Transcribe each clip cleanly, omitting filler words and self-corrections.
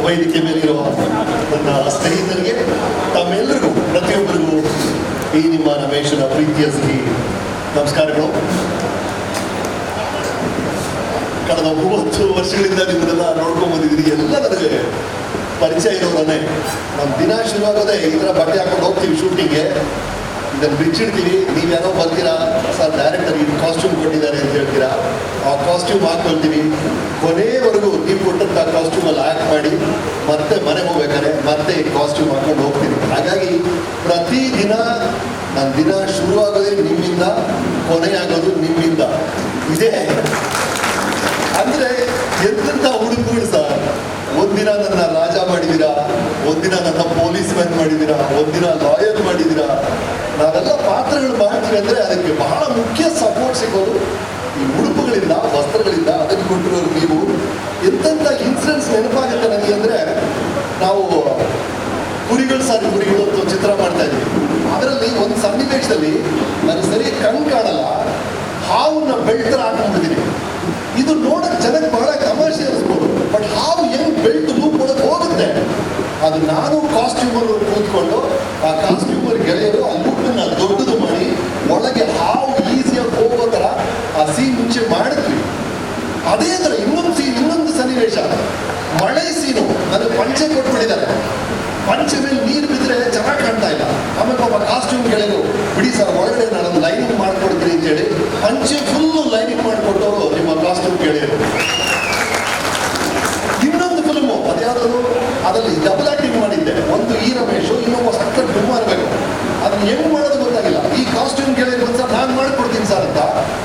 ವೇದಿಕೆ ಮೇಲಿರುವ ನನ್ನ ಸ್ನೇಹಿತರಿಗೆ, ತಮ್ಮೆಲ್ಲರಿಗೂ ಪ್ರತಿಯೊಬ್ಬರಿಗೂ ಈ ನಿಮ್ಮ ರಮೇಶನ ಪ್ರೀತಿಯ ಸಿಹಿ ನಮಸ್ಕಾರಗಳು. ಕಳೆದ 30 ವರ್ಷಗಳಿಂದ ನಿಮ್ಮನ್ನೆಲ್ಲ ನೋಡ್ಕೊಂಡ್ ಬಂದಿದ್ದೀರಿ. ಎಲ್ಲ ನನಗೆ ಪರಿಚಯ ಇರೋರನ್ನೇ. ನಮ್ಮ ದಿನ ಶುರುವಾಗೋದೇ ಈ ಥರ ಬಟ್ಟೆ ಹಾಕೊಂಡು ಹೋಗ್ತೀವಿ ಶೂಟಿಂಗ್ಗೆ, ಇದನ್ನು ಬಿಚ್ಚಿಡ್ತೀವಿ. ನೀವ್ಯಾರೋ ಬರ್ತೀರಾ, ಸರ್ ಡೈರೆಕ್ಟರ್ ಈ ಕಾಸ್ಟ್ಯೂಮ್ ಕೊಟ್ಟಿದ್ದಾರೆ ಅಂತ ಹೇಳ್ತೀರಾ, ಆ ಕಾಸ್ಟ್ಯೂಮ್ ಹಾಕ್ಕೊಳ್ತೀವಿ. ಕೊನೆಯವರೆಗೂ ನೀವು ಕೊಟ್ಟಂಥ ಕಾಸ್ಟ್ಯೂಮಲ್ಲಿ ಆ್ಯಕ್ಟ್ ಮಾಡಿ ಮತ್ತೆ ಮನೆಗೆ ಹೋಗ್ಬೇಕಾದ್ರೆ ಮತ್ತೆ ಈ ಕಾಸ್ಟ್ಯೂಮ್ ಹಾಕೊಂಡು ಹೋಗ್ತೀವಿ. ಹಾಗಾಗಿ ಪ್ರತಿದಿನ ನನ್ನ ದಿನ ಶುರುವಾಗೋದೇ ನಿಮ್ಮಿಂದ, ಕೊನೆಯಾಗೋದು ನಿಮ್ಮಿಂದ. ಇದೇ ಅಂದರೆ ಎಂತೆಂಥ ಹುಡುಗರು ಸರ್. ಒಂದಿನ ನನ್ನ ರಾಜ ಮಾಡಿದ್ದೀರಾ, ಒಂದಿನ ನನ್ನ ಪೊಲೀಸ್ ಮ್ಯಾನ್ ಮಾಡಿದ್ದೀರಾ, ಒಂದಿನ ಲಾಯರ್ ಮಾಡಿದ್ದೀರಾ. ನಾವೆಲ್ಲ ಪಾತ್ರಗಳು ಮಾಡ್ತೀವಿ ಅಂದರೆ ಅದಕ್ಕೆ ಬಹಳ ಮುಖ್ಯ ಸಪೋರ್ಟ್ ಸಿಗೋದು ಈ ಉಡುಪುಗಳಿಂದ, ವಸ್ತ್ರಗಳಿಂದ. ಅದಕ್ಕೆ ಕೊಟ್ಟಿರೋರು ನೀವು. ಎಂತೆಂಥ ಇನ್ಸಿಡೆಂಟ್ಸ್ ನೆನಪಾಗುತ್ತೆ ನನಗೆ ಅಂದರೆ, ನಾವು ಕುರಿಗಳು ಅಂತ ಚಿತ್ರ ಮಾಡ್ತಾ ಇದ್ವಿ. ಅದರಲ್ಲಿ ಒಂದು ಸನ್ನಿವೇಶದಲ್ಲಿ ನಾನು ಸರಿ ಕಣ್ ಕಾಣಲ್ಲ, ಹಾವನ್ನ ಬೆಲ್ಟ್ ಥರ ಹಾಕೊಂಡ್ಬಿಟ್ಟಿದ್ದೀನಿ. ಇದು ನೋಡಕ್ಕೆ ಜನಕ್ಕೆ ಬಹಳ ತಮಾಷೆ ಅನಿಸ್ಬೋದು, ಬಟ್ ಹಾವು ಹೆಂಗ್ ಬೆಲ್ಟ್ ಲೂಪ್ ಒಳಗೆ ಹೋಗುತ್ತೆ. ಅದು ನಾನು ಕಾಸ್ಟ್ಯೂಮರ್ ಕೂತ್ಕೊಂಡು ಆ ಕಾಸ್ಟ್ಯೂಮರ್ ಗೆಳೆಯರು ಆ ಲೂಪನ್ನ ದೊಡ್ಡದು ಮಾಡಿ ಒಳಗೆ ಹಾವು ಈಸಿಯಾಗಿ ಹೋಗೋ ಥರ ಆ ಸೀನ್ ಮುಂಚೆ ಮಾಡಿದ್ವಿ. ಅದೇ ಥರ ಇನ್ನೊಂದು ಸನ್ನಿವೇಶ, ಮಳೆ ಸೀನು. ನನಗೆ ಪಂಚೆ ಕೊಟ್ಬಿಟ್ಟಿದ್ದಾರೆ. ಪಂಚೆ ಮೇಲೆ ನೀರು ಬಿದ್ದರೆ ಚೆನ್ನಾಗಿ ಕಾಣ್ತಾ ಇಲ್ಲ. ಆಮೇಲೆ ಪಾಪ ಕಾಸ್ಟ್ಯೂಮ್ ಗೆಳೆಯರು, ಬಿಡಿ ಸರ್ ಒಳಗಡೆ ನಾನೊಂದು ಲೈನಿಂಗ್ ಮಾಡ್ಕೊಡ್ತೀನಿ ಅಂತೇಳಿ ಪಂಚೆ ಫುಲ್ಲು ಲೈನಿಂಗ್ ಮಾಡಿಕೊಟ್ಟವರು ನಿಮ್ಮ ಕಾಸ್ಟ್ಯೂಮ್ ಗೆಳೆಯರು. ಇನ್ನೊಂದು ಫಿಲ್ಮು ಅದ್ಯಾವುದು, ಅದರಲ್ಲಿ ಡಬಲ್ ಆಕ್ಟಿಂಗ್ ಮಾಡಿದ್ದೆ. ಒಂದು ಈ ರಮೇಶು, ಇನ್ನೊಬ್ಬ ಸಕ್ಕರೆ ಫಿಲ್ಮ್ ಮಾಡಬೇಕು. ಅದನ್ನ ಹೆಂಗ್ ಮಾಡೋದು ಗೊತ್ತಾಗಿಲ್ಲ. ಈ ಕಾಸ್ಟ್ಯೂಮ್ ಗೆಳೆಯರು ಬಂದು ಸರ್ ನಾನು ಮಾಡ್ಕೊಡ್ತೀನಿ ಸರ್ ಅಂತ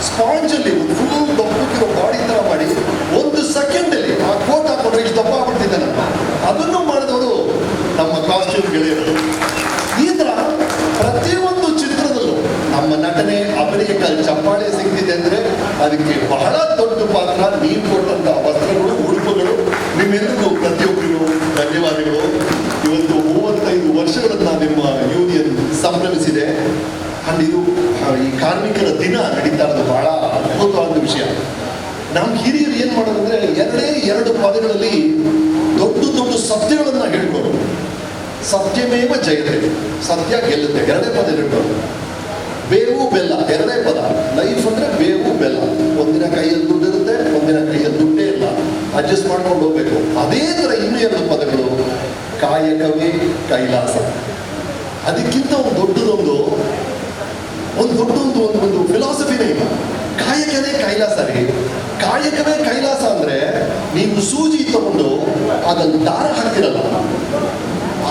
ಸ್ಪಾಂಜಲ್ಲಿ ಒಂದು ಫುಲ್ ದಪ್ಪಕ್ಕಿರೋ ಬಾಡಿ ಥರ ಮಾಡಿ 1 ಸೆಕೆಂಡಲ್ಲಿ ಆ ಕೋಟ್ ಹಾಕೊಂಡ್ರೆ ಇಷ್ಟು ದಪ್ಪ ಆಗ್ಬಿಡ್ತಿದ್ದೆ ನಾನು. ಅದನ್ನು ಮಾಡಿದವರು ನಮ್ಮ ಕಾಸ್ಟ್ಯೂಮ್ ಗೆಳೆಯರು. ಈ ಥರ ಪ್ರತಿಯೊಂದು ಚಿತ್ರದಲ್ಲೂ ನಮ್ಮ ನಟನೆ, ಅಭಿನಯಕ್ಕೆ ಚಪ್ಪಾಳೆ ಸಿಗ್ತಿದೆ ಅಂದರೆ ಅದಕ್ಕೆ ಬಹಳ ದೊಡ್ಡ ಪಾತ್ರ ನೀವು ಕೊಟ್ಟಂಥ ವಸ್ತ್ರಗಳು, ಉಡುಪುಗಳು. ನಿಮ್ಮೆಲ್ಲರಿಗೂ ಪ್ರತಿಯೊಬ್ಬರಿಗೂ ಧನ್ಯವಾದಗಳು. ಇವತ್ತು 35 ವರ್ಷಗಳನ್ನ ನಿಮ್ಮ ಯೂನಿಯನ್ ಸಂಭ್ರಮಿಸಿದೆ. ಅಂಡ್ ಇದು ಈ ಕಾರ್ಮಿಕರ ದಿನ ನಡೀತಾ ಇರೋದು ಬಹಳ ಅದ್ಭುತವಾದ ವಿಷಯ. ನಮ್ಮ ಹಿರಿಯರು ಏನು ಮಾಡೋದಂದ್ರೆ, 2 ಪದಗಳಲ್ಲಿ ದೊಡ್ಡ ಸತ್ಯಗಳನ್ನ ಹೇಳ್ಕೊಡು. ಸತ್ಯಮೇವ ಜಯತೆ, ಸತ್ಯ ಗೆಲ್ಲುತ್ತೆ. 2 ಪದ ಹೇಳ್ಕೊಡು. ಬೇವು ಬೆಲ್ಲ, 2 ಪದ. ಲೈಫ್ ಅಂದ್ರೆ ಬೇವು ಬೆಲ್ಲ. ಒಂದಿನ ಕೈಯಲ್ಲಿ ದುಡ್ಡು ಇರುತ್ತೆ, ಒಂದಿನ ಕೈಯಲ್ಲಿ ದುಡ್ಡೇ ಇಲ್ಲ, ಅಡ್ಜಸ್ಟ್ ಮಾಡ್ಕೊಂಡು ಹೋಗ್ಬೇಕು. ಅದೇ ಥರ ಇನ್ನೂ 2 ಪದಗಳು, ಕಾಯಕವೇ ಕೈಲಾಸ. ಅದಕ್ಕಿಂತ ಒಂದು ಫಿಲಾಸಫಿನೇ ಇಲ್ಲ. ಕಾಯಕವೇ ಕೈಲಾಸ ರೀ. ಕಾಯಕವೇ ಕೈಲಾಸ ಅಂದ್ರೆ ನೀವು ಸೂಜಿ ತಗೊಂಡು ಅದನ್ನು ದಾರ ಹಾಕ್ತಿರಲ್ಲ,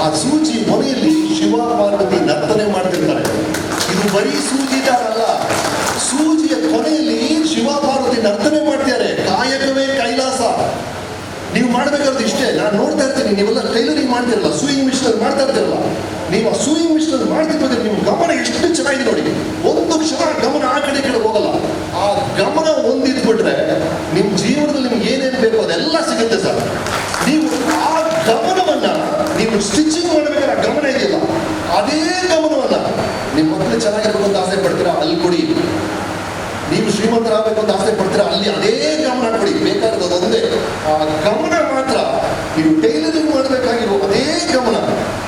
ಆ ಸೂಜಿ ಮನೆಯಲ್ಲಿ ಶಿವ ಪಾರ್ವತಿ ನರ್ತನೆ ಮಾಡ್ತಿರ್ತಾರೆ. ಇದು ಬರೀ ಸೂಜಿ ದಾರ ಅಲ್ಲ, ಸೂಜಿಯ ಕೊನೆಯಲ್ಲಿ ಶಿವ ಪಾರ್ವತಿ ನರ್ತನೆ ಮಾಡ್ತಿದ್ದಾರೆ. ಕಾಯಕವೇ ಕೈಲಾಸ. ನೀವು ಮಾಡಬೇಕಾದ್ರೆ ಇಷ್ಟೇ. ನಾನು ನೋಡ್ತಾ ಇರ್ತೀನಿ, ನೀವೆಲ್ಲ ಟೈಲರಿಂಗ್ ಮಾಡ್ತಿರಲ್ಲ, ಸೂಯಿಂಗ್ ಮಿಷನ್ ಮಾಡ್ತಾ ಇರ್ತಿರಲ್ಲ. ನೀವು ಆ ಸೂಯಿಂಗ್ ಮಿಷನ್ ಮಾಡ್ತಿರ್ಬೇಕಾದ್ರೆ ನಿಮ್ಮ ಗಮನ ಎಷ್ಟು ಚೆನ್ನಾಗಿದೆ ನೋಡಿ. ಒಂದು ಕ್ಷಣ ಗಮನ ಆ ಕಡೆ ಹೋಗಲ್ಲ. ಆ ಗಮನ ಒಂದಿದ್ಬಿಟ್ರೆ ನಿಮ್ಮ ಜೀವನದಲ್ಲಿ ನಿಮ್ಗೆ ಏನೇನು ಬೇಕು ಅದೆಲ್ಲ ಸಿಗುತ್ತೆ ಸರ್. ನೀವು ಆ ಗಮನವನ್ನ ನೀವು ಸ್ಟಿಚಿಂಗ್ ಮಾಡಬೇಕಾದ್ರೆ ಗಮನ ಇದೆಯಲ್ಲ, ಅದೇ ಗಮನವನ್ನ ನಿಮ್ಮ ಮಕ್ಕಳು ಚೆನ್ನಾಗಿರ್ಬೇಕು ಅಂತ ಆಸೆ ಪಡ್ತೀರಾ, ಅಲ್ಲಿ ಕೊಡಿ. ನೀವು ಶ್ರೀಮಂತರಾಗಬೇಕು ಅಂತ ಆಸೆ ಪಡ್ತೀರಾ, ಅಲ್ಲಿ ಅದೇ ಗಮನ ಕೊಡಿ. ಬೇಕಾಗಿರೋದು ಒಂದೇ, ಆ ಗಮನ ಮಾತ್ರ. ನೀವು ಟೈಲರಿಂಗ್ ಮಾಡಬೇಕಾಗಿರೋ ಅದೇ ಗಮನ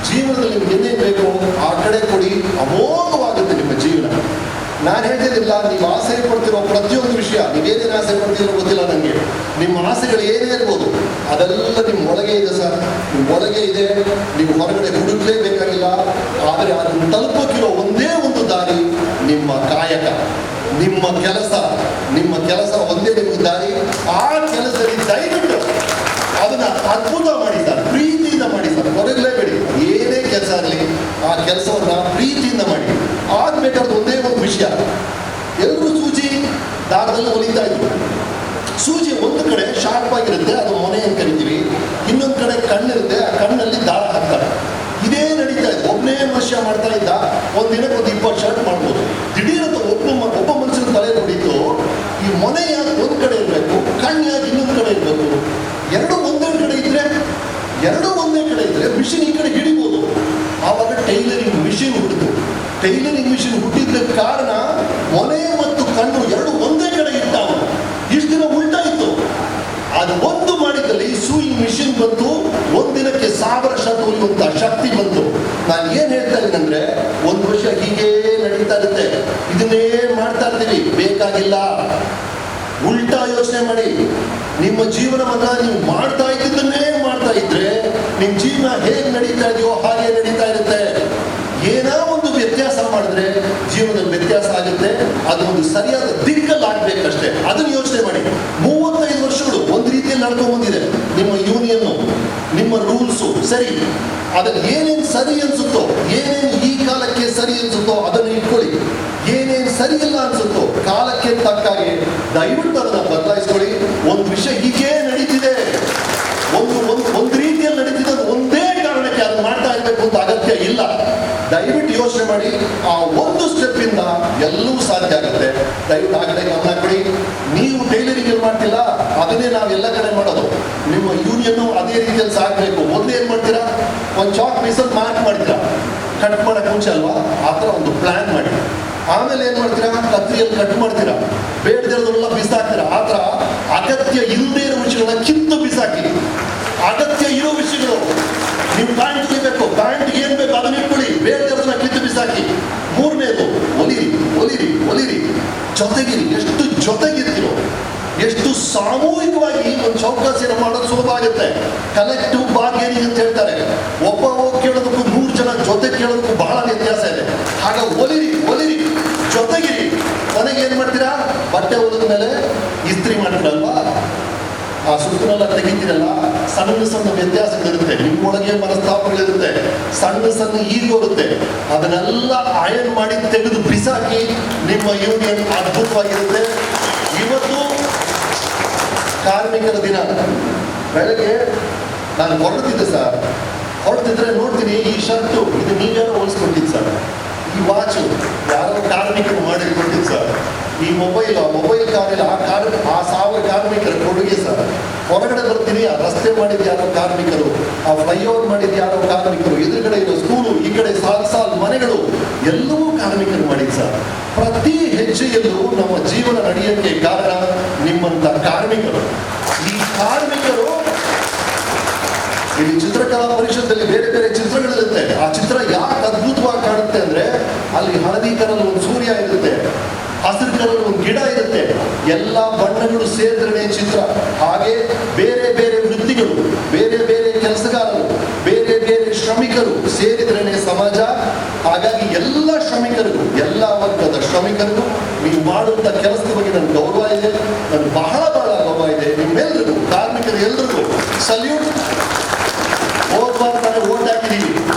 ಜೀವನದಲ್ಲಿ ನಿಮ್ಗೆ ಏನೇನು ಬೇಕು ಆ ಕಡೆ ಕೊಡಿ. ಅಮೋಘವಾಗುತ್ತೆ ನಿಮ್ಮ ಜೀವನ. ನಾನು ಹೇಳ್ತಿದ್ದಿಲ್ಲ, ನೀವು ಆಸೆ ಪಡ್ತಿರೋ ಪ್ರತಿಯೊಂದು ವಿಷಯ, ನೀವೇನೇನು ಆಸೆ ಪಡ್ತಿರೋ ಗೊತ್ತಿಲ್ಲ ನನಗೆ. ನಿಮ್ಮ ಆಸೆಗಳು ಏನೇ ಇರ್ಬೋದು ಅದೆಲ್ಲ ನಿಮ್ಮ ಒಳಗೆ ಇದೆ ಸರ್. ನಿಮ್ಮ ಒಳಗೆ ಇದೆ, ನೀವು ಹೊರಗಡೆ ಹುಡುಕ್ಲೇಬೇಕಾಗಿಲ್ಲ. ಆದರೆ ಅದನ್ನು ತಲುಪೋಕಿರೋ ಒಂದೇ ಒಂದು ದಾರಿ ನಿಮ್ಮ ಕಾಯಕ, ನಿಮ್ಮ ಕೆಲಸ ಒಂದೇ ನಿಮ್ಗೆ ದಾರಿ. ಆ ಕೆಲಸದಲ್ಲಿ ದಯವಿಟ್ಟು ಅದನ್ನ ಅದ್ಭುತ ಮಾಡಿ ಸರ್, ಪ್ರೀತಿಯಿಂದ ಮಾಡಿ ಸರ್. ಹೊರಗಲೇಬೇಡಿ. ಏನೇ ಕೆಲಸ ಆಗಲಿ ಆ ಕೆಲಸವನ್ನ ಪ್ರೀತಿಯಿಂದ ಮಾಡಿ. ಆಗ್ಬೇಕಾದ್ರೆ ಒಂದೇ ಒಂದು ವಿಷಯ, ಎಲ್ಲರೂ ಸೂಜಿ ದಾರದಲ್ಲಿ ಹೊಲಿತಾ ಇದ್ರು. ಸೂಜಿ ಒಂದು ಕಡೆ ಶಾರ್ಪ್ ಆಗಿರುತ್ತೆ, ಅದು ಮೊನೆ ಅಂತ ಕರಿತೀವಿ. ಇನ್ನೊಂದು ಕಡೆ ಕಣ್ಣಿರುತ್ತೆ, ಆ ಕಣ್ಣಲ್ಲಿ ದಾರ ಹಾಕ್ತಾರೆ. ಇದೇ ನಡೀತಾ ಇದೆ. ಒಬ್ಬನೇ ಮನುಷ್ಯ ಮಾಡ್ತಾ ಇದ್ದ, ಒಂದಿನಕ್ಕೆ 20 ಶರ್ಟ್ ಮಾಡ್ಬೋದು. ದಿಢೀರಂತ ಒಬ್ಬ ಮನುಷ್ಯನ ತಲೆ ನೋಡಿದ್ದು, ಈ ಮೊನೆ ಯಾಕೆ ಒಂದು ಕಡೆ ಇರಬೇಕು, ಕಣ್ಣು ಯಾಕೆ ಇನ್ನೊಂದು ಕಡೆ ಇರಬೇಕು? ಎರಡು ಒಂದೇ ಕಡೆ ಇದ್ರೆ ಮಿಷಿನ್ ಈ ಕಡೆ ಹಿಡಿಬೋದು. ಆವಾಗ ಟೈಲರಿಂಗ್ ಮಿಷಿನ್ ಹುಟ್ಟಿತು. ಟೈಲರಿಂಗ್ ಮಿಷಿನ್ ಹುಟ್ಟಿದ ಕಾರಣ ಮೊನೆ ಮತ್ತು ಕಣ್ಣು 2 ಒಂದೇ ಕಡೆ ಇರ್ತಾವ. ಇಷ್ಟು ದಿನ ಉಲ್ಟಾ ಇತ್ತು. ಅದು ಒಂದು ಮಾಡಿದಲ್ಲಿ ಸೂಯಿಂಗ್ ಮಿಷಿನ್ ಬಂತು. ಒಂದೇ 1000 ಶರ್ಟ್ ಹೊಲಿಯುವಂತ ಶಕ್ತಿ ಬಂತು. ನಾನು ಏನ್ ಹೇಳ್ತಾ ಇದ್ದೀನಂದ್ರೆ, ಒಂದು ವರ್ಷ ಹೀಗೆ ನಡೀತಾ ಇರುತ್ತೆ, ಇದನ್ನೇ ಮಾಡ್ತಾ ಇರ್ತೀವಿ, ಬೇಕಾಗಿಲ್ಲ. ಉಲ್ಟಾ ಯೋಚನೆ ಮಾಡಿ, ನಿಮ್ಮ ಜೀವನವನ್ನ ನೀವು ಮಾಡ್ತಾ ಇದ್ದನ್ನೇ ಮಾಡ್ತಾ ಇದ್ರೆ ನಿಮ್ ಜೀವನ ಹೇಗೆ ನಡೀತಾ ಇದೆಯೋ ಹಾಗೆ ನಡೀತಾ ಇರುತ್ತೆ. ಏನೋ ಒಂದು ವ್ಯತ್ಯಾಸ ಮಾಡಿದ್ರೆ ಜೀವನದಲ್ಲಿ ವ್ಯತ್ಯಾಸ ಆಗುತ್ತೆ. ಅದು ಒಂದು ಸರಿಯಾದ ದಿಕ್ಕಲ್ಲಿ ಆಗ್ಬೇಕಷ್ಟೇ. ಅದನ್ನ ಯೋಚನೆ ಮಾಡಿ. 35 ವರ್ಷಗಳು ಒಂದು ರೀತಿಯಲ್ಲಿ ನಡ್ಕೊಂಡ್ ಬಂದಿದೆ. ನಿಮ್ಮ ಯೂನಿಯನ್, ನಿಮ್ಮ ರೂಲ್ಸು ಸರಿ, ಅದನ್ನ ಏನೇನು ಸರಿ ಅನ್ಸುತ್ತೋ, ಏನೇನು ಈ ಕಾಲಕ್ಕೆ ಸರಿ ಅನ್ಸುತ್ತೋ ಅದನ್ನು ಇಟ್ಕೊಳ್ಳಿ. ಏನೇನು ಸರಿ ಇಲ್ಲ ಅನ್ಸುತ್ತೋ ಕಾಲಕ್ಕೆ ತಕ್ಕಾಗೆ ದಯವಿಟ್ಟು ಅದನ್ನ ಬದಲಾಯಿಸ್ಕೊಳ್ಳಿ. ಒಂದು ವಿಷಯ ಹೀಗೆ ನಡೀತಿದೆ, ಒಂದು ರೀತಿಯಲ್ಲಿ ನಡೀತಿದೆ, ಒಂದೇ ಕಾರಣಕ್ಕೆ ಅದನ್ನ ಮಾಡ್ತಾ ಇರ್ಬೇಕು ಅಂತ ಅಗತ್ಯ ಇಲ್ಲ. ದಯವಿಟ್ಟು ಯೋಚನೆ ಮಾಡಿ. ಆ ಒಂದು ಸ್ಟೆಪ್ ಇಂದ ಎಲ್ಲವೂ ಸಾಧ್ಯ ಆಗುತ್ತೆ. ದಯವಿಟ್ಟು ಆ ಕಡೆ ಗಮನ ಕೊಡಿ. ನೀವು ಟೈಲರಿಂಗ್ ಏನ್ ಮಾಡ್ತಿಲ್ಲ, ಅದನ್ನೇ ನಾವು ಎಲ್ಲ ಕಡೆ ಮಾಡೋದು. ನಿಮ್ಮ ಯೂನಿಯನ್ ಅದೇ ರೀತಿಯಲ್ಲಿ ಸಾಗಬೇಕು. ಮೊದಲು ಏನ್ ಮಾಡ್ತೀರಾ, ಒಂದು ಚಾಕ್ ಪೀಸಲ್ಲಿ ಮಾರ್ಕ್ ಮಾಡ್ತೀರಾ, ಕಟ್ ಮಾಡಕ್ ಮುಂಚೆ ಅಲ್ವಾ, ಆ ಥರ ಒಂದು ಪ್ಲಾನ್ ಮಾಡಿ. ಆಮೇಲೆ ಏನ್ ಮಾಡ್ತೀರಾ, ಕತ್ರಿಯಲ್ಲಿ ಕಟ್ ಮಾಡ್ತೀರಾ, ಬೇಡದಿರೋದನ್ನೆಲ್ಲ ಬಿಸಾಕ್ತೀರಾ. ಆ ಥರ ಅಗತ್ಯ ಇಲ್ಲದೇ ಇರೋ ವಿಷಯಗಳನ್ನ ಕಿತ್ತು ಬಿಸಾಕಿ. ಅಗತ್ಯ ಇರೋ ವಿಷಯಗಳು, ನೀವು ಪ್ಯಾಂಟ್ ಇರಬೇಕು, ಪ್ಯಾಂಟ್ ಏನ್ ಬೇಕು ಅದನ್ನ ಇಟ್ಕೊಳ್ಳಿ, ಬೇಡದಿರೋದನ್ನ ಕಿತ್ತು ಬಿಸಾಕಿ. ಮೂರನೇದು, ಒಲಿರಿ, ಜೊತೆಗಿರಿ. ಎಷ್ಟು ಜೊತೆಗಿರ್ತೀರೋ, ಎಷ್ಟು ಸಾಮೂಹಿಕವಾಗಿ ಒಂದು ಚೌಕಾಸಿನ ಮಾಡೋದು ಸುಲಭ ಆಗುತ್ತೆ. ಕಲೆಕ್ಟಿವ್ ಬಾರ್ಗೇನಿಂಗ್ ಅಂತ ಹೇಳ್ತಾರೆ. ಒಬ್ಬ ಹೋಗಿ ಕೇಳೋದಕ್ಕೂ 100 ಜನ ಜೊತೆ ಕೇಳೋದಕ್ಕೂ ಬಹಳ ವ್ಯತ್ಯಾಸ ಇದೆ. ಹಾಗ ಒಲಿರಿ, ಜೊತೆಗಿರಿ. ಕೊನೆಗೆ ಏನ್ ಮಾಡ್ತೀರಾ, ಬಟ್ಟೆ ಹೊಲಿದ ಮೇಲೆ ಇಸ್ತ್ರಿ ಮಾಡ್ತೀರಲ್ವಾ, ಆ ಸುತ್ತನೆಲ್ಲ ತೆಗಿತೀರಲ್ಲ, ಸಣ್ಣ ವ್ಯತ್ಯಾಸಗಳಿರುತ್ತೆ. ನಿಮ್ಮೊಳಗೆ ಮನಸ್ತಾಪಗಳಿರುತ್ತೆ, ಸಣ್ಣ ಈಗೋ ಇರುತ್ತೆ. ಅದನ್ನೆಲ್ಲ ಅಯನ್ ಮಾಡಿ ತೆಗೆದು ಬಿಸಾಕಿ ನಿಮ್ಮ ಯೂನಿಯನ್ ಅದ್ಭುತವಾಗಿರುತ್ತೆ. ಇವತ್ತು ಕಾರ್ಮಿಕರ ದಿನ. ಬೆಳಗ್ಗೆ ನಾನು ಹೊರಡ್ತಿದ್ದೆ ಸರ್, ಹೊರಡ್ತಿದ್ರೆ ನೋಡ್ತೀನಿ ಈ ಶರ್ಟು ಇದು ನೀವ್ಯಾರೋ ಹೊಲಿಸ್ಕೊಟ್ಟಿದ್ದು ಸರ್, ಈ ವಾಚು ಯಾರೋ ಕಾರ್ಮಿಕರು ಮಾಡಿ ಕೊಟ್ಟಿದ್ದು ಸರ್, ಈ ಮೊಬೈಲ್ ಕಾರಲ್ಲಿ ಆ 1000 ಕಾರ್ಮಿಕರ ಕೊಡುಗೆ ಸರ್. ಹೊರಗಡೆ ಬರ್ತೀನಿ, ಆ ರಸ್ತೆ ಮಾಡಿದ ಯಾರೋ ಕಾರ್ಮಿಕರು, ಆ ಫ್ಲೈಓವರ್ ಮಾಡಿದ ಯಾರೋ ಕಾರ್ಮಿಕರು, ಎದುರುಗಡೆ ಇರೋ ಸ್ಕೂಲು, ಈ ಕಡೆ ಸಾಲ್ ಮನೆಗಳು, ಎಲ್ಲವೂ ಕಾರ್ಮಿಕರು ಮಾಡಿದ್ದು ಸರ್. ಪ್ರತಿ ಹೆಜ್ಜೆಯಲ್ಲೂ ನಮ್ಮ ಜೀವನ ನಡೆಯೋಕ್ಕೆ ಕಾರಣ ನಿಮ್ಮಂತ ಕಾರ್ಮಿಕರು. ಈ ಕಾರ್ಮಿಕರು ಇಲ್ಲಿ ಚಿತ್ರಕಲಾ ಪರಿಷತ್ತಲ್ಲಿ ಬೇರೆ ಬೇರೆ ಚಿತ್ರಗಳಿರುತ್ತೆ. ಆ ಚಿತ್ರ ಯಾಕೆ ಅದ್ಭುತವಾಗಿ ಕಾಣುತ್ತೆ ಅಂದ್ರೆ, ಅಲ್ಲಿ ಹಳದಿ ಕಲರ್ ಒಂದು ಸೂರ್ಯ ಇರುತ್ತೆ, ಹಸಿರು ಕಲರ್ ಒಂದು ಗಿಡ ಇರುತ್ತೆ, ಎಲ್ಲ ಬಣ್ಣಗಳು ಸೇರಿದ್ರೆ ಚಿತ್ರ. ಹಾಗೆ ಬೇರೆ ಬೇರೆ ವೃತ್ತಿಗಳು, ಬೇರೆ ಬೇರೆ ಕೆಲಸಗಾರರು, ಬೇರೆ ಬೇರೆ ಶ್ರಮಿಕರು ಸೇರಿದ್ರೇನೆ ಸಮಾಜ. ಹಾಗಾಗಿ ಎಲ್ಲ ಶ್ರಮಿಕರಿಗೂ, ಎಲ್ಲ ವರ್ಗದ ಶ್ರಮಿಕರಿಗೂ ನೀವು ಮಾಡುವಂತ ಕೆಲಸದ ಬಗ್ಗೆ ನನ್ಗೆ ಗೌರವ ಇದೆ, ನನ್ಗೆ ಬಹಳ ಗೌರವ ಇದೆ. ನಿಮ್ಮೆಲ್ಲರಿಗೂ, ಕಾರ್ಮಿಕರು ಎಲ್ರಿಗೂ ಸಲ್ಯೂಟ್. ಹೋಗ್ಬಾರ್ದಾನೆ ಓಟ್ ಹಾಕಿದೀವಿ,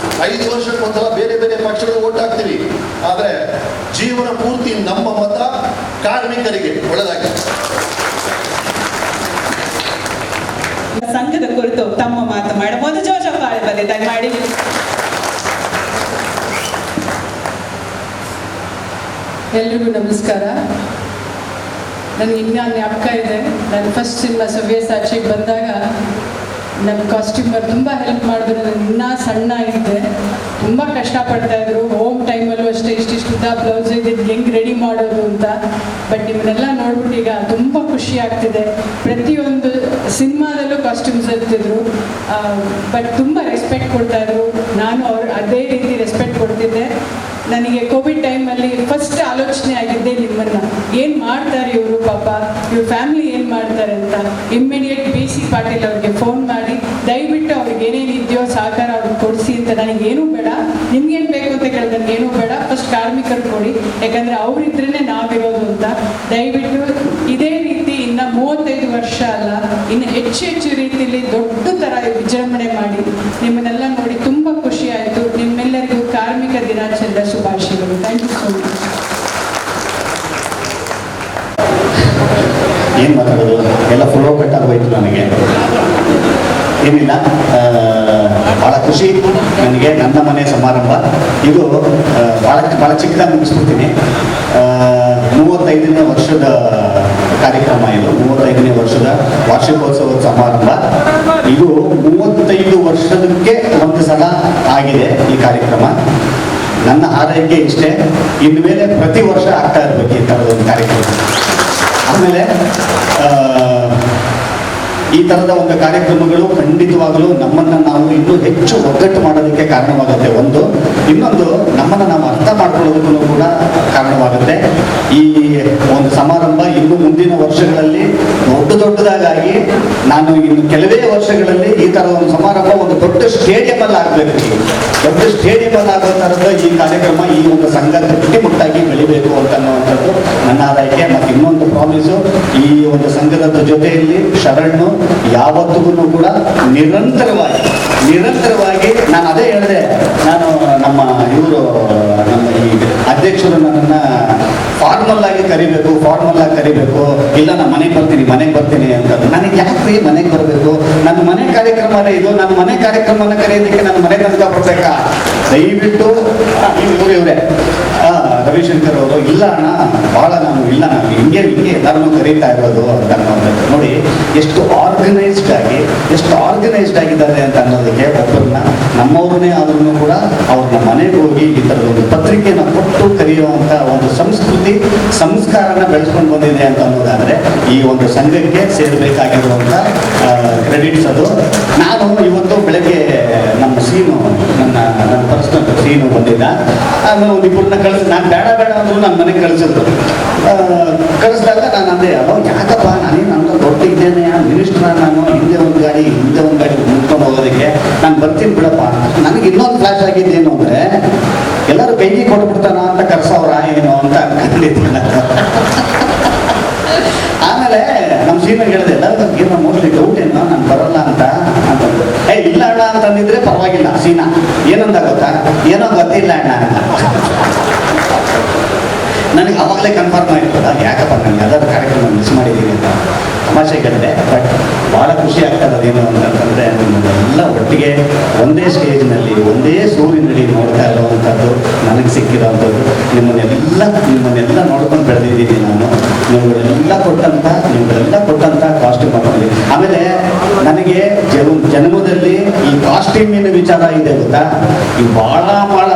5 ವರ್ಷಕ್ಕೊಂದ್ಸಲ ಬೇರೆ ಬೇರೆ ಪಕ್ಷಗಳು ಓಟ್ ಹಾಕ್ತೀವಿ, ಆದ್ರೆ ಜೀವನ ಪೂರ್ತಿ ನಮ್ಮ ಮತ ಕಾರ್ಮಿಕರಿಗೆ ಒಳ್ಳೆದಾಗಿ. ಸಂಘದ ಕುರಿತು ತಮ್ಮ ಮಾತು ಮಾಡಬಹುದು. ಜೋಶಪ್ಪ ಬಂದಿದ್ದಾಗ ಮಾಡಿ. ಎಲ್ರಿಗೂ ನಮಸ್ಕಾರ. ನನಗೆ ಇನ್ನೂ ಜ್ಞಾಪಕ ಇದೆ, ನಾನು ಫಸ್ಟ್ ಸಿನಿಮಾ ಸವ್ಯಸಾಚಿಗೆ ಬಂದಾಗ ನಮ್ಮ ಕಾಸ್ಟ್ಯೂಮರ್ ತುಂಬ ಹೆಲ್ಪ್ ಮಾಡಿದ್ರು. ನಾನು ಇನ್ನೂ ಸಣ್ಣ ಇದ್ದೆ, ತುಂಬ ಕಷ್ಟಪಡ್ತಾಯಿದ್ರು. ಹೋಮ್ ಟೈಮಲ್ಲೂ ಅಷ್ಟೇ ಇಷ್ಟಿಷ್ಟು ಉದ್ದ ಬ್ಲೌಸ್ ಇದೆ, ಹೆಂಗೆ ರೆಡಿ ಮಾಡೋದು ಅಂತ. ಬಟ್ ನಿಮ್ಮನ್ನೆಲ್ಲ ನೋಡ್ಬಿಟ್ಟು ಈಗ ತುಂಬ ಖುಷಿ ಆಗ್ತಿದೆ. ಪ್ರತಿಯೊಂದು ಸಿನಿಮಾದಲ್ಲೂ ಕಾಸ್ಟ್ಯೂಮ್ಸ್ ಇರ್ತಿದ್ರು, ಬಟ್ ತುಂಬ ರೆಸ್ಪೆಕ್ಟ್ ಕೊಡ್ತಾಯಿದ್ರು. ನಾನು ಅದೇ ರೀತಿ ರೆಸ್ಪೆಕ್ಟ್ ಕೊಡ್ತಿದ್ದೆ. ನನಗೆ ಕೋವಿಡ್ ಟೈಮಲ್ಲಿ ಫಸ್ಟ್ ಆಲೋಚನೆ ಆಗಿದ್ದೆ, ನಿಮ್ಮನ್ನು ಏನು ಮಾಡ್ತಾರೆ ಇವರು, ಪಾಪ ಇವ್ರ ಫ್ಯಾಮಿಲಿ ಏನು ಮಾಡ್ತಾರೆ ಅಂತ. ಇಮ್ಮಿಡಿಯೇಟ್ BC ಪಾಟೀಲ್ ಅವ್ರಿಗೆ ಫೋನ್ ಮಾಡಿ, ದಯವಿಟ್ಟು ಅವ್ರಿಗೆ ಏನೇನು ಇದೆಯೋ ಸಹಕಾರ ಅವ್ರಿಗೆ ಕೊಡಿಸಿ ಅಂತ. ನನಗೇನೂ ಬೇಡ, ನಿಮ್ಗೇನು ಬೇಕು ಅಂತ ಕೇಳಿದ್ರೆ ನನಗೇನೂ ಬೇಡ, ಫಸ್ಟ್ ಕಾರ್ಮಿಕರು ಕೊಡಿ, ಯಾಕಂದರೆ ಅವರಿದ್ರೇ ನಾವಿರೋದು ಅಂತ. ದಯವಿಟ್ಟು ಇದೇ ರೀತಿ ಇನ್ನು 35 ವರ್ಷ ಅಲ್ಲ, ಇನ್ನು ಹೆಚ್ಚು ರೀತಿಯಲ್ಲಿ ದೊಡ್ಡ ಥರ ವಿಜೃಂಭಣೆ ಮಾಡಿ. ನಿಮ್ಮನ್ನೆಲ್ಲ ನೋಡಿ ತುಂಬ ಖುಷಿ ಆಯಿತು. ನಿಮ್ಮೆಲ್ಲರಿಗೂ ಕಾರ್ಮಿಕ ದಿನಾಚರಣೆ ಶುಭಾಶಯಗಳು. Thank you so much. ಏನು ಮಾತಾಡೋದು, ಎಲ್ಲ ಫ್ಲೋ ಕಟ್ಟಾಗೋಯ್ತು ನನಗೆ. ಏನಿಲ್ಲ, ಭಾಳ ಖುಷಿ ನನಗೆ. ನನ್ನ ಮನೆ ಸಮಾರಂಭ ಇದು ಭಾಳ ಚಿಕ್ಕದಾಗಿ ಮುಗಿಸ್ಬಿಡ್ತೀನಿ. 35ನೇ ವರ್ಷದ ಕಾರ್ಯಕ್ರಮ ಇದು, 35ನೇ ವರ್ಷದ ವಾರ್ಷಿಕೋತ್ಸವದ ಸಮಾರಂಭ ಇದು. 35 ವರ್ಷದಕ್ಕೆ ಒಂದು ಸಲ ಆಗಿದೆ ಈ ಕಾರ್ಯಕ್ರಮ. ನನ್ನ ಆರೈಕೆ ಇಷ್ಟೇ, ಇನ್ನು ಮೇಲೆ ಪ್ರತಿ ವರ್ಷ ಆಗ್ತಾ ಇರಬೇಕು ಈ ಥರದ ಒಂದು ಕಾರ್ಯಕ್ರಮ. ಆಮೇಲೆ ಈ ಥರದ ಒಂದು ಕಾರ್ಯಕ್ರಮಗಳು ಖಂಡಿತವಾಗಲೂ ನಮ್ಮನ್ನು ನಾವು ಇನ್ನೂ ಹೆಚ್ಚು ಒಗ್ಗಟ್ಟು ಮಾಡೋದಕ್ಕೆ ಕಾರಣವಾಗುತ್ತೆ. ಒಂದು ಇನ್ನೊಂದು ನಮ್ಮನ್ನು ನಾವು ಅರ್ಥ ಮಾಡ್ಕೊಳ್ಳೋದಕ್ಕೂ ಕೂಡ ಕಾರಣವಾಗುತ್ತೆ. ಈ ಒಂದು ಸಮಾರಂಭ ಇನ್ನು ಮುಂದಿನ ವರ್ಷಗಳಲ್ಲಿ ದೊಡ್ಡದಾಗಿ ನಾನು ಇನ್ನು ಕೆಲವೇ ವರ್ಷಗಳಲ್ಲಿ ಈ ಥರ ಒಂದು ಸಮಾರಂಭ ಒಂದು ದೊಡ್ಡ ಸ್ಟೇಡಿಯಂ ಅಲ್ಲಿ ಆಗಬೇಕು. ದೊಡ್ಡ ಸ್ಟೇಡಿಯಂ ಅಲ್ಲಿ ಆಗೋ ಥರದ ಈ ಕಾರ್ಯಕ್ರಮ, ಈ ಒಂದು ಸಂಘ ಗಟ್ಟಿಮುಟ್ಟಾಗಿ ಬೆಳಿಬೇಕು ಅಂತ ಅನ್ನುವಂಥದ್ದು ನನ್ನ ಆರೈಕೆ. ಮತ್ತು ಇನ್ನೊಂದು ಪ್ರಾಮಿಸು, ಈ ಒಂದು ಸಂಘದ ಜೊತೆಯಲ್ಲಿ ಶರಣು ಯಾವತ್ತಿಗೂ ಕೂಡ ನಿರಂತರವಾಗಿ ನಾನು ಅದೇ ಹೇಳಿದೆ. ನಾನು ನಮ್ಮ ಈ ಅಧ್ಯಕ್ಷರು ನನ್ನನ್ನು ಫಾರ್ಮಲ್ ಆಗಿ ಕರಿಬೇಕು, ಇಲ್ಲ ನಾನು ಮನೆಗೆ ಬರ್ತೀನಿ ಅಂತ. ನನಗೆ ಯಾಕೆ ಮನೆಗೆ ಬರಬೇಕು? ನನ್ನ ಮನೆ ಕಾರ್ಯಕ್ರಮನೇ ಇದು. ನನ್ನ ಮನೆ ಕಾರ್ಯಕ್ರಮನ ಕರೆಯೋದಕ್ಕೆ ನನ್ನ ಮನೆ ತನಕ ಬರ್ಬೇಕಾ? ದಯವಿಟ್ಟು ಇವರೇ ರವಿಶಂಕರ್ ಅವರು, ಇಲ್ಲ ಅಣ್ಣ ಭಾಳ ನಾನು ಹಿಂಗೆ ಎಲ್ಲರನ್ನೂ ಕರೀತಾ ಇರೋದು ಅಂತ ಅನ್ನೋದು ನೋಡಿ, ಎಷ್ಟು ಆರ್ಗನೈಸ್ಡ್ ಆಗಿದ್ದಾರೆ ಅಂತ ಅನ್ನೋದಕ್ಕೆ ಒಬ್ಬರನ್ನ ನಮ್ಮವ್ರನ್ನೇ ಆದ್ರೂ ಕೂಡ ಅವ್ರನ್ನ ಮನೆಗೆ ಹೋಗಿ ಈ ಥರದ ಒಂದು ಪತ್ರಿಕೆಯನ್ನು ಕೊಟ್ಟು ಕರೆಯುವಂಥ ಒಂದು ಸಂಸ್ಕಾರನ ಬೆಳೆಸ್ಕೊಂಡು ಬಂದಿದೆ ಅಂತ ಅನ್ನೋದಾದರೆ ಈ ಒಂದು ಸಂಘಕ್ಕೆ ಸೇರಬೇಕಾಗಿರುವಂಥ ಕ್ರೆಡಿಟ್ಸ್ ಅದು. ನಾನು ಇವತ್ತು ಬೆಳಗ್ಗೆ ನಮ್ಮ ನನ್ನ ಪರ್ಸನಲ್ ಸೀನು ಬಂದಿದ್ದ. ಆಮೇಲೆ ಒಂದು ಇಬ್ಬರನ್ನ ನಾನು ಬೇಡ ಅಂದ್ರು ನನ್ನ ಮನೆಗೆ ಕಳಿಸಿದಾಗ ನಾನು ಅಂದೆ, ಯಾಕಪ್ಪ ನಾನು ದೊಡ್ಡ ಇದ್ದೇನೆ, ಮಿನಿಸ್ಟ್ರ, ನಾನು ಹಿಂದೆ ಒಂದು ಗಾಡಿ ಮುಂದ್ಕೊಂಡು ಹೋಗೋದಕ್ಕೆ ನಾನು ಬರ್ತೀನಿ ಬಿಡಪ್ಪ. ನನಗೆ ಇನ್ನೊಂದು ಫ್ಲಾಶ್ ಆಗಿದ್ದೇನು ಅಂದರೆ, ಎಲ್ಲರೂ ಕೈಗೆ ಕೊಟ್ಬಿಡ್ತಾನ ಅಂತ ಕರ್ಸವ್ರ ಏನೋ ಅಂತ ಅನ್ಕೊಂಡಿದ್ದೆ. ಆಮೇಲೆ ನಮ್ಮ ಸೀನಿಗೆ ಹೇಳಿದೆ, ಎಲ್ಲರಿಗೂ ಮೋಸ್ಟ್ಲಿ ಡೌಟ್ ಏನೋ ನಾನು ಬರಲ್ಲ ಅಂತ ಇಲ್ಲ ಅಣ್ಣ ಅಂತಂದಿದ್ರೆ ಪರವಾಗಿಲ್ಲ. ಸೀನಾ ಏನಂದ ಗೊತ್ತಾ, ಏನೋ ಗೊತ್ತಿಲ್ಲ ಅಣ್ಣ ಅಂತ. ನನಗೆ ಅವಾಗಲೇ ಕನ್ಫರ್ಮ್ ಆಗಿರ್ತದ, ಯಾಕಪ್ಪ ನಾನು ಯಾವ್ದಾದ್ರು ಕಾರ್ಯಕ್ರಮ ಮಿಸ್ ಮಾಡಿದ್ದೀನಿ ಅಂತ ತಮಾಷೆಗಳಿದೆ. ಬಟ್ ಭಾಳ ಖುಷಿ ಆಗ್ತದೆ. ಅದೇನು ಅಂತಂದರೆ ನಿಮ್ಮನ್ನೆಲ್ಲ ಒಟ್ಟಿಗೆ ಒಂದೇ ಸ್ಟೇಜ್ನಲ್ಲಿ ಒಂದೇ ಸೂರಿನಡಿ ನೋಡ್ತಾ ಇರುವಂಥದ್ದು ನನಗೆ ಸಿಕ್ಕಿರೋವಂಥದ್ದು. ನಿಮ್ಮನ್ನೆಲ್ಲ ನೋಡ್ಕೊಂಡು ಬೆಳೆದಿದ್ದೀನಿ ನಾನು. ನೀವುಗಳೆಲ್ಲ ಕೊಟ್ಟಂಥ ಕಾಸ್ಟ್ಯೂಮ್ ಹಾಕೊಳ್ಳಿ. ಆಮೇಲೆ ನನಗೆ ಜನ್ಮದಲ್ಲಿ ಈ ಕಾಸ್ಟ್ಯೂಮಿನ ವಿಚಾರ ಇದೆ ಗೊತ್ತಾ, ಈ ಭಾಳ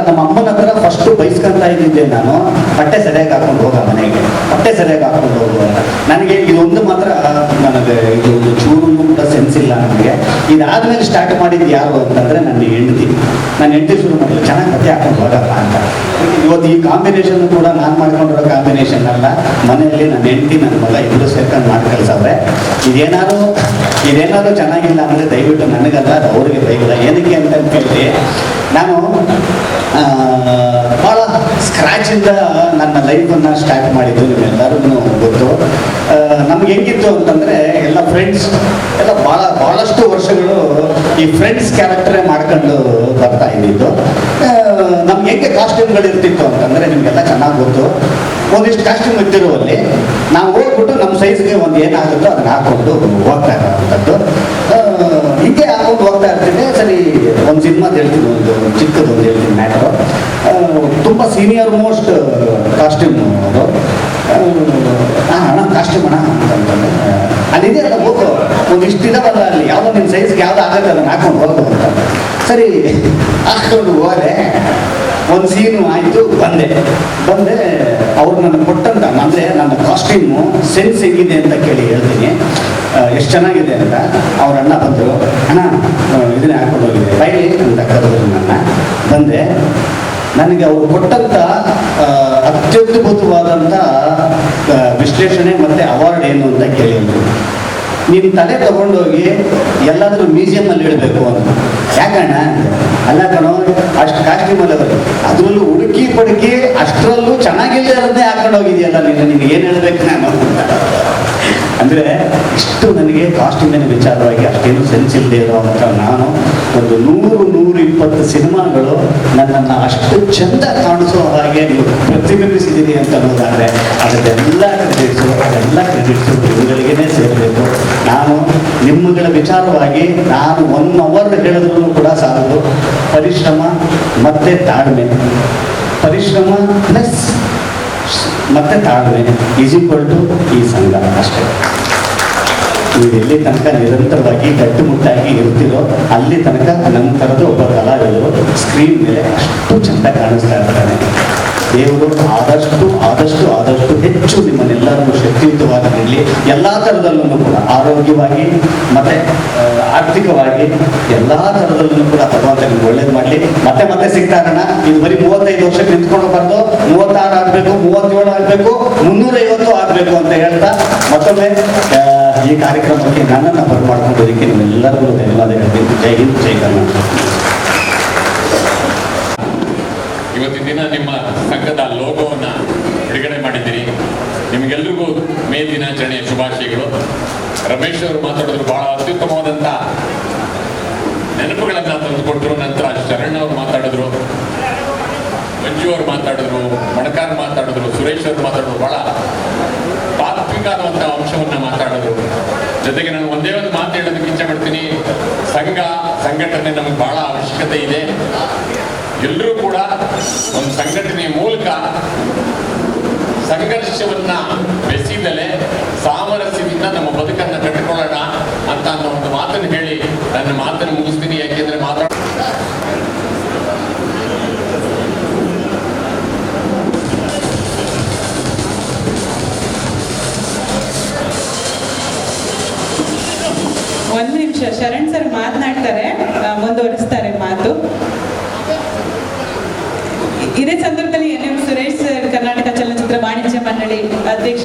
ನಮ್ಮ ಅಮ್ಮನ ಹತ್ರ ಫಸ್ಟ್ ಬೈಸ್ಕೊಂತ ಇದ್ದಿದ್ದೆ ನಾನು. ಬಟ್ಟೆ ಸರಿಯಾಗಿ ಹಾಕೊಂಡು ಹೋಗ ಮನೆಗೆ, ನನಗೆ ಇದೊಂದು ಮಾತ್ರ, ನನಗೆ ಇದು ಚೂರು ಕೂಡ ಸೆನ್ಸ್ ಇಲ್ಲ ನನಗೆ. ಇದಾದ್ಮೇಲೆ ಸ್ಟಾರ್ಟ್ ಮಾಡಿದ್ದು ಯಾರು ಅಂತಂದ್ರೆ ನನ್ನ ಹೆಂಡತಿ ಶುರು ಮಾಡಲು ಚೆನ್ನಾಗಿ ಬಟ್ಟೆ ಹಾಕೊಂಡು ಹೋಗಲ್ಲ ಅಂತ. ಇವತ್ತು ಈ ಕಾಂಬಿನೇಷನ್ ಕೂಡ ನಾನು ಮಾಡ್ಕೊಂಡಿರೋ ಕಾಂಬಿನೇಷನ್ ಅಲ್ಲ, ಮನೆಯಲ್ಲಿ ನನ್ನ ಹೆಂಡತಿ ನನ್ನ ಮಗ ಇಬ್ಬರು ಸೇರ್ಕೊಂಡು ಮಾಡಿ ಕಳಿಸವ್ರೆ. ಇದೇನಾದ್ರು ಚೆನ್ನಾಗಿಲ್ಲ ಅಂದರೆ ದಯವಿಟ್ಟು ನನಗಲ್ಲ, ಅವ್ರಿಗೆ ಬೈಗಿಲ್ಲ. ಏನಕ್ಕೆ ಅಂತ ಕೇಳಿ, ನಾನು ಭಾಳ ಸ್ಕ್ರ್ಯಾಚಿಂದ ನನ್ನ ಲೈಫನ್ನು ಸ್ಟಾರ್ಟ್ ಮಾಡಿದ್ದು ನಿಮ್ಮೆಲ್ಲರಿಗೂ ಗೊತ್ತು. ನಮ್ಗೆ ಹೆಂಗಿತ್ತು ಅಂತಂದರೆ ಎಲ್ಲ ಫ್ರೆಂಡ್ಸ್ ಎಲ್ಲ ಭಾಳಷ್ಟು ವರ್ಷಗಳು ಈ ಫ್ರೆಂಡ್ಸ್ ಕ್ಯಾರೆಕ್ಟರೇ ಮಾಡ್ಕೊಂಡು ಬರ್ತಾ ಇದ್ದಿದ್ದು. ನಮ್ಗೆ ಹೆಂಗೆ ಕಾಸ್ಟ್ಯೂಮ್ಗಳು ಇರ್ತಿತ್ತು ಅಂತಂದರೆ ನಿಮಗೆಲ್ಲ ಚೆನ್ನಾಗಿ ಗೊತ್ತು. ಒಂದಿಷ್ಟು ಕಾಸ್ಟ್ಯೂಮ್ ಇಟ್ಟಿರುವಲ್ಲಿ ನಾವು ಹೋಗ್ಬಿಟ್ಟು ನಮ್ಮ ಸೈಜ್ಗೆ ಒಂದು ಏನಾಗುತ್ತೋ ಅದನ್ನ ಹಾಕೊಂಡು ಹೋಗ್ತಾ ಇರೋವಂಥದ್ದು. ಹೀಗೆ ಹಾಕೊಂಡು ಹೋಗ್ತಾ ಇರ್ತೀನಿ. ಸರಿ, ಒಂದು ಸಿನಿಮಾದ ಹೇಳ್ತೀನಿ, ಒಂದು ಚಿಕ್ಕದೊಂದು ಹೇಳ್ತೀನಿ ಮ್ಯಾಟ್ರು. ತುಂಬ ಸೀನಿಯರ್ ಮೋಸ್ಟ್ ಕಾಸ್ಟ್ಯೂಮ್ ಅದು. ಅಣ್ಣ ಕಾಸ್ಟ್ಯೂಮ್ ಅಣ್ಣ ಅಂತಂದ್ರೆ ಅಲ್ಲಿದೆ ಅಲ್ಲ, ಹೋಗು ಒಂದಿಷ್ಟು ಇದಾವಲ್ಲ ಅಲ್ಲಿ, ಯಾವುದೋ ನಿಮ್ಮ ಸೈಜ್ಗೆ ಯಾವ್ದು ಆಗುತ್ತೆ ಅದನ್ನು ಹಾಕೊಂಡು ಹೋಗು ಅಂತ. ಸರಿ ಹಾಕ್ಕೊಂಡು ಹೋದೆ. ಒಂದು ಸೀನು ಆಯಿತು, ಬಂದೆ. ಅವ್ರು ನನಗೆ ಕೊಟ್ಟಂತ ಅಂದರೆ ನನ್ನ ಕಾಸ್ಟ್ಯೂಮು ಸೆನ್ಸ್ ಹೇಗಿದೆ ಅಂತ ಕೇಳಿ ಹೇಳ್ತೀನಿ, ಎಷ್ಟು ಚೆನ್ನಾಗಿದೆ ಅಂತ. ಅವ್ರ ಅಣ್ಣ ಬಂದರು, ಅಣ್ಣ ಇದನ್ನೇ ಹಾಕೊಂಡು ಹೋಗಿದೆ ಬೈಲಿ ಅಂತ ಕರೆದ್ರು ನನ್ನ. ಬಂದೆ. ನನಗೆ ಅವರು ಕೊಟ್ಟಂಥ ಅತ್ಯದ್ಭುತವಾದಂಥ ವಿಶ್ಲೇಷಣೆ ಮತ್ತು ಅವಾರ್ಡ್ ಏನು ಅಂತ ಕೇಳಿದ್ರು. ನೀನು ತಲೆ ತಗೊಂಡೋಗಿ ಎಲ್ಲಾದರೂ ಮ್ಯೂಸಿಯಮಲ್ಲಿ ಇಡಬೇಕು ಅಂತ. ಯಾಕಣ್ಣ? ಅಲ್ಲ ಕಣೋ, ಅಷ್ಟು ಕಾಸ್ಟ್ಯೂಮಲ್ಲಿ ಅವರು ಅದರಲ್ಲೂ ಹುಡುಕಿ ಪಡುಕಿ ಅಷ್ಟರಲ್ಲೂ ಚೆನ್ನಾಗಿಲ್ಲ ಇರೋದೇ ಹಾಕೊಂಡು ಹೋಗಿದೆಯಲ್ಲ ನಿನಗೆ ಏನು ಹೇಳಬೇಕು ನಾನು ಅಂದರೆ ಇಷ್ಟು ನನಗೆ ಕಾಸ್ಟ್ಯೂಮಿನ ವಿಚಾರವಾಗಿ ಅಷ್ಟೇನು ಸೆನ್ಸ್ ಇಲ್ಲದೆ ಇರೋವಂಥ ನಾನು ಒಂದು 100-120 ಸಿನಿಮಾಗಳು ನನ್ನನ್ನು ಅಷ್ಟು ಚೆಂದ ಕಾಣಿಸೋ ಹಾಗೆ ನೀವು ಪ್ರತಿಬಿಂಬಿಸಿದ್ದೀರಿ ಅಂತ ಅನ್ನೋದಾದರೆ ಅದೆಲ್ಲ ಕ್ರೆಡಿಟ್ಸು ಇವುಗಳಿಗೇ ಸೇರಬೇಕು. ನಾನು ನಿಮ್ಮಗಳ ವಿಚಾರವಾಗಿ ನಾನು 1 ಅವರ್ ಹೇಳಿದ್ರೂ ಕೂಡ ಸಾಲದು. ಪರಿಶ್ರಮ ಮತ್ತು ತಾಳ್ಮೆ, ಪರಿಶ್ರಮ ಪ್ಲಸ್ ಮತ್ತೆ ತಾಳ್ಮೆ ಈಸ್ ಈಕ್ವಲ್ ಟು ಈ ಸಂಘ ಅಷ್ಟೇ. ನೀವು ಎಲ್ಲಿ ತನಕ ನಿರಂತರವಾಗಿ ಗಟ್ಟುಮುಟ್ಟಾಗಿ ಇರ್ತಿರೋ ಅಲ್ಲಿ ತನಕ ನನ್ನ ಥರದ ಒಬ್ಬ ಕಲಾವಿದರು ಸ್ಕ್ರೀನ್ ಮೇಲೆ ಅಷ್ಟು ಚೆಂದ ಕಾಣಿಸ್ತಾ ಇರ್ತಾನೆ. ದೇವರು ಆದಷ್ಟು ಆದಷ್ಟು ಆದಷ್ಟು ಹೆಚ್ಚು ನಿಮ್ಮನ್ನೆಲ್ಲರಿಗೂ ಶಕ್ತಿಯುತವಾಗಿ ನೀಡಲಿ. ಎಲ್ಲ ಥರದಲ್ಲೂ ಕೂಡ ಆರೋಗ್ಯವಾಗಿ ಮತ್ತು ಆರ್ಥಿಕವಾಗಿ ಎಲ್ಲ ಥರದಲ್ಲೂ ಕೂಡ ಭಗವಂತ ನಿಮ್ಗೆ ಒಳ್ಳೇದು ಮಾಡಲಿ. ಮತ್ತೆ ಮತ್ತೆ ಸಿಗ್ತಾ ಇರೋಣ. ಇದು ಬರೀ 35 ವರ್ಷಕ್ಕೆ ನಿಂತ್ಕೊಂಡು ಬಂದು 36 ಆಗಬೇಕು, 37 ಆಗಬೇಕು, 350 ಆಗಬೇಕು ಅಂತ ಹೇಳ್ತಾ ಮತ್ತೊಮ್ಮೆ ಈ ಕಾರ್ಯಕ್ರಮಕ್ಕೆ ನನ್ನನ್ನು ಬರಮಾಡ್ಕೊಂಡಿದ್ದಕ್ಕೆ ನಿಮ್ಮೆಲ್ಲರಿಗೂ ಧನ್ಯವಾದ ಹೇಳ್ತೀನಿ. ಜೈ ಹಿಂದ್, ಜೈ ಕರ್ನಾಟಕ. ಇವತ್ತಿನ ದಿನ ನಿಮ್ಮ ಸಂಘದ ಲೋಗೋವನ್ನು ಬಿಡುಗಡೆ ಮಾಡಿದ್ದೀರಿ. ನಿಮಗೆಲ್ರಿಗೂ ಮೇ ದಿನಾಚರಣೆಯ ಶುಭಾಶಯಗಳು. ರಮೇಶ್ ಅವರು ಮಾತಾಡಿದ್ರು, ಬಹಳ ಅತ್ಯುತ್ತಮವಾದಂಥ ನೆನಪುಗಳನ್ನು ತಂದುಕೊಟ್ರು. ನಂತರ ಶರಣ್ ಅವರು ಮಾತಾಡಿದ್ರು, ಮಂಜು ಅವರು ಮಾತಾಡಿದ್ರು, ಮಣಕಾರ್ ಮಾತಾಡಿದ್ರು, ಸುರೇಶ್ ಅವರು ಮಾತಾಡಿದ್ರು. ಬಹಳ ತಾತ್ವಿಕ ಅನ್ನುವಂಥ ಅಂಶವನ್ನು ಮಾತಾಡಿದ್ರು. ಜೊತೆಗೆ ನಾನು ಒಂದೇ ಒಂದು ಮಾತು ಹೇಳೋದಕ್ಕೆ ಇಚ್ಛೆ ಪಡ್ತೀನಿ. ಸಂಘಟನೆ ನಮಗೆ ಬಹಳ ಅವಶ್ಯಕತೆ ಇದೆ. ಎಲ್ಲರೂ ಕೂಡ ಒಂದು ಸಂಘಟನೆಯ ಮೂಲಕ ಸಂಘರ್ಷವನ್ನ ಬೆಸೆದಲೆ ಸಾಮರಸ್ಯದಿಂದ ನಮ್ಮ ಬದುಕನ್ನು ಕಟ್ಟಿಕೊಳ್ಳೋಣ ಅಂತ ಅನ್ನೋ ಒಂದು ಮಾತನ್ನು ಹೇಳಿ ನನ್ನ ಮಾತನ್ನು ಮುಗಿಸ್ತೀನಿ. ಯಾಕೆಂದ್ರೆ ಒಂದು ನಿಮಿಷ, ಶರಣ್ ಸರ್ ಮಾತನಾಡ್ತಾರೆ, ಮುಂದುವರಿಸ್ತಾರೆ ಮಾತು. ಇದೇ ಸಂದರ್ಭದಲ್ಲಿ NM ಸುರೇಶ್ ಸರ್, ಕರ್ನಾಟಕ ಚಲನಚಿತ್ರ ವಾಣಿಜ್ಯ ಮಂಡಳಿ ಅಧ್ಯಕ್ಷ.